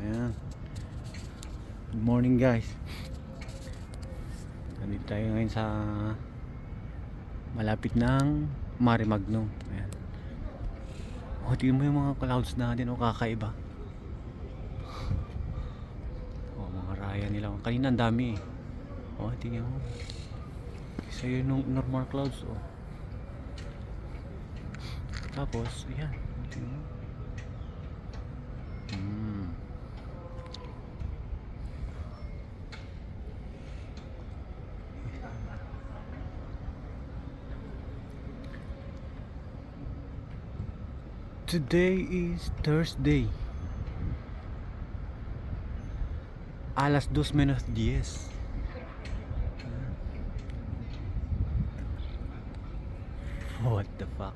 Ayan. Good morning guys. Nandito tayo ngayon sa malapit ng Mare Magnum. Ayan. Oh, tingnan mo yung mga clouds natin. Oh, kakaiba. Oh, mga raya nila. Kanina ang dami eh. Oh, tingnan mo. Isa yun yung normal clouds. Oh. Tapos, ayan. Tingnan mo. Today is Thursday. Alas 2:10. What the fuck?